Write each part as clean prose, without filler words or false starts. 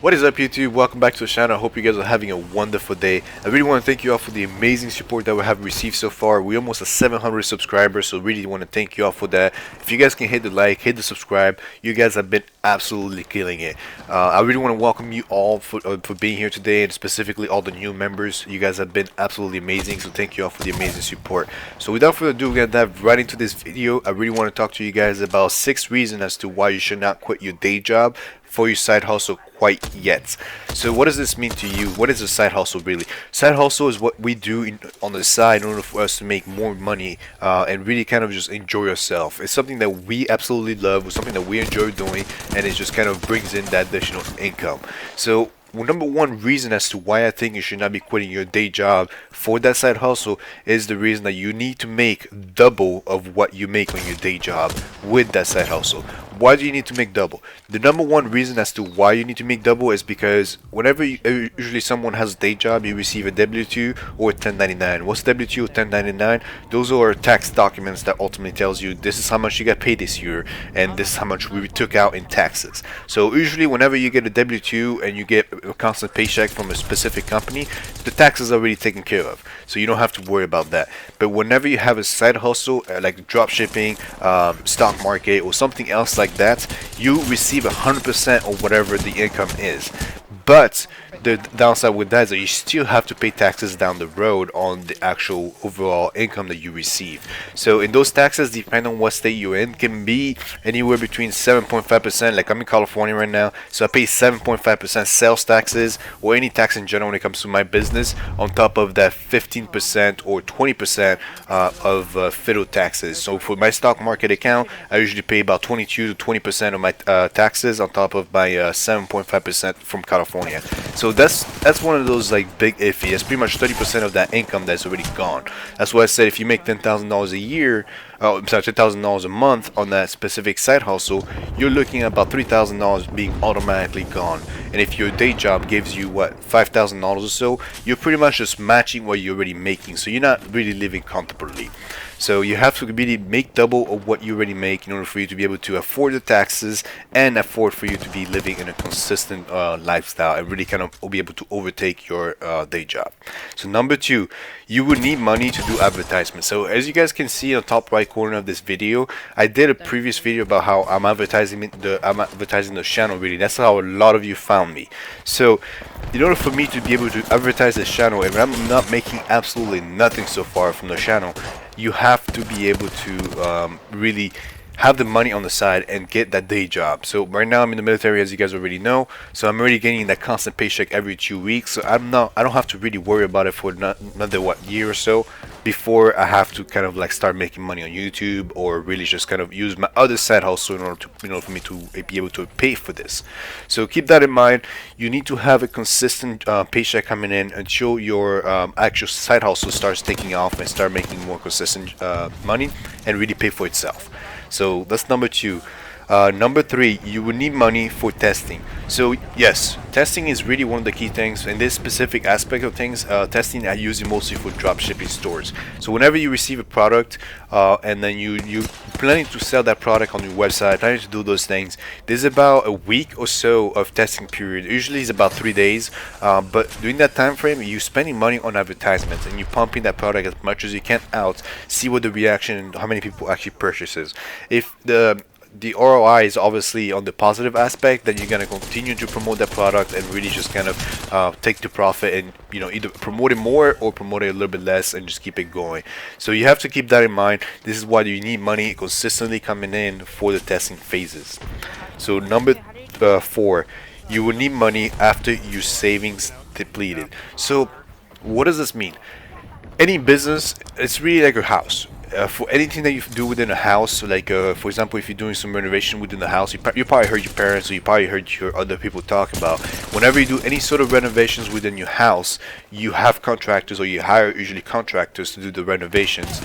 What is up, YouTube? Welcome back to the channel. I hope you guys are having a wonderful day. I really want to thank you all for the amazing support that we have received so far. We're almost at 700 subscribers, so really want to thank you all for that. If you guys can hit the like, hit the subscribe, you guys have been absolutely killing it. I really want to welcome you all for being here today, and specifically all the new members. You guys have been absolutely amazing, so thank you all for the amazing support. So without further ado, we're going to dive right into this video. I really want to talk to you guys about 6 reasons as to why you should not quit your day job for your side hustle quite yet. So what does this mean to you? What is a side hustle really? Side hustle is what we do on the side in order for us to make more money and really kind of just enjoy yourself. It's something that we absolutely love, it's something that we enjoy doing, and it just kind of brings in that additional income. So number one reason as to why I think you should not be quitting your day job for that side hustle is the reason that you need to make double of what you make on your day job with that side hustle. Why do you need to make double? The number one reason as to why you need to make double is because whenever usually someone has a day job, you receive a W-2 or a 1099. What's W-2 or 1099? Those are tax documents that ultimately tells you this is how much you got paid this year and this is how much we took out in taxes. So usually whenever you get a W-2 and you get a constant paycheck from a specific company, the taxes are already taken care of, so you don't have to worry about that. But whenever you have a side hustle like drop shipping, stock market, or something else like that, you receive 100% of whatever the income is. But the downside with that is that you still have to pay taxes down the road on the actual overall income that you receive. So in those taxes, depending on what state you're in, can be anywhere between 7.5%. Like I'm in California right now, so I pay 7.5% sales taxes or any tax in general when it comes to my business, on top of that 15% or 20% of federal taxes. So for my stock market account, I usually pay about 22 to 20% of my taxes on top of my 7.5% from California. So that's one of those like big iffy. It's pretty much 30% of that income that's already gone. That's why I said if you make $10,000 a year, I'm sorry, $10,000 a month on that specific side hustle, you're looking at about $3,000 being automatically gone. And if your day job gives you what, $5,000 or so, you're pretty much just matching what you're already making. So you're not really living comfortably. So you have to really make double of what you already make in order for you to be able to afford the taxes and afford for you to be living in a consistent lifestyle and really kind of be able to overtake your day job. So number two, you would need money to do advertisements. So as you guys can see on the top right corner of this video, I did a previous video about how I'm advertising the channel. Really, that's how a lot of you found me. So in order for me to be able to advertise this channel, and I'm not making absolutely nothing so far from the channel, you have to be able to really have the money on the side and get that day job. So right now I'm in the military, as you guys already know, so I'm already getting that constant paycheck every 2 weeks. So I don't have to really worry about it for another year or so before I have to kind of like start making money on YouTube, or really just kind of use my other side hustle in order to for me to be able to pay for this. So keep that in mind. You need to have a consistent paycheck coming in until your actual side hustle starts taking off and start making more consistent money and really pay for itself. So that's number two. Number three, you will need money for testing. So yes, testing is really one of the key things in this specific aspect of things. Testing I use it mostly for drop shipping stores. So whenever you receive a product and then you planning to sell that product on your website, planning to do those things, there's about a week or so of testing period. Usually it's about 3 days, but during that time frame you're spending money on advertisements and you're pumping that product as much as you can out, see what the reaction and how many people actually purchases. If the ROI is obviously on the positive aspect, then you're going to continue to promote that product and really just kind of take the profit and either promote it more or promote it a little bit less and just keep it going. So you have to keep that in mind. This is why you need money consistently coming in for the testing phases. So number 4, you will need money after your savings depleted. So what does this mean? Any business, it's really like a house. For anything that you do within a house, like for example, if you're doing some renovation within the house, you probably heard your parents, or you probably heard your other people talk about, whenever you do any sort of renovations within your house, you have contractors, or you hire usually contractors to do the renovations.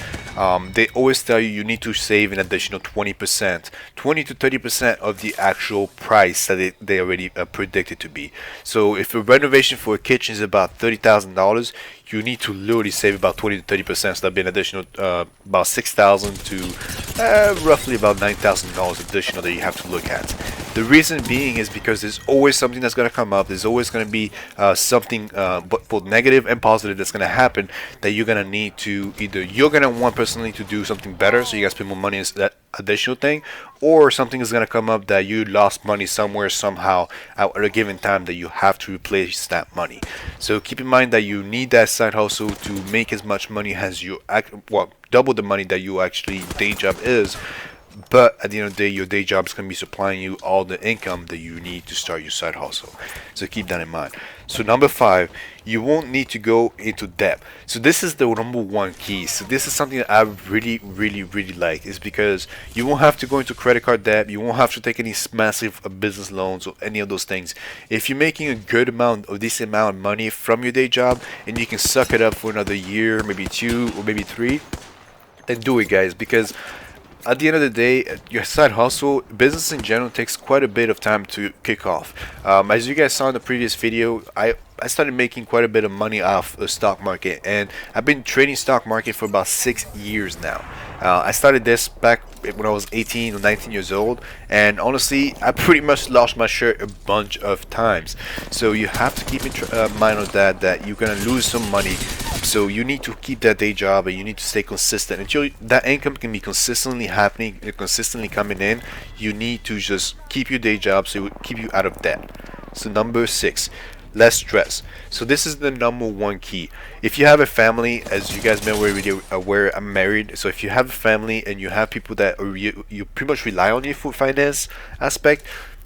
They always tell you need to save an additional 20%, 20 to 30% of the actual price that they already predicted to be. So if a renovation for a kitchen is about $30,000, you need to literally save about 20 to 30%, so that'd be an additional about $6,000 to roughly about $9,000 additional that you have to look at. The reason being is because there's always something that's going to come up. There's always going to be something both negative and positive that's going to happen, that you're going to need to, either you're going to want personally to do something better, so you guys spend more money into that additional thing, or something is going to come up that you lost money somewhere somehow at a given time that you have to replace that money. So keep in mind that you need that side hustle to make as much money as you well, double the money that you actually day job is. But at the end of the day, your day job is going to be supplying you all the income that you need to start your side hustle. So keep that in mind. So number 5, you won't need to go into debt. So this is the number one key. So this is something that I really, really, really like, is because you won't have to go into credit card debt. You won't have to take any massive business loans or any of those things. If you're making a good amount or decent amount of money from your day job, and you can suck it up for another year, maybe 2 or maybe 3, then do it, guys, because at the end of the day, your side hustle, business in general, takes quite a bit of time to kick off. As you guys saw in the previous video, I started making quite a bit of money off the stock market, and I've been trading stock market for about 6 years now. I started this back when I was 18 or 19 years old, and honestly, I pretty much lost my shirt a bunch of times. So you have to keep in mind of that you're gonna lose some money. So you need to keep that day job, and you need to stay consistent until that income can be consistently happening, consistently coming in. You need to just keep your day job so it will keep you out of debt. So number 6, less stress. So this is the number one key. If you have a family, as you guys may already aware, I'm married. So if you have a family and you have people that you pretty much rely on you for finance aspect,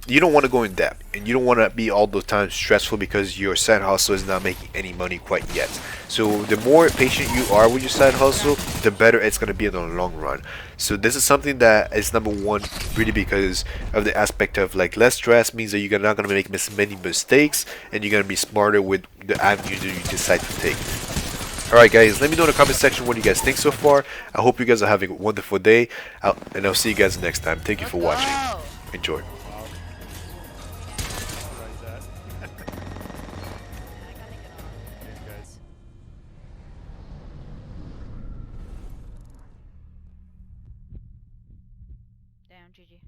you don't want to go in debt, and you don't want to be all the time stressful because your side hustle is not making any money quite yet. So the more patient you are with your side hustle, the better it's going to be in the long run. So this is something that is number one, really, because of the aspect of like less stress means that you're not going to make as many mistakes, and you're going to be smarter with the avenue that you decide to take. Alright guys, let me know in the comment section what you guys think so far. I hope you guys are having a wonderful day, and I'll see you guys next time. Thank you for watching. Enjoy. Damn, GG.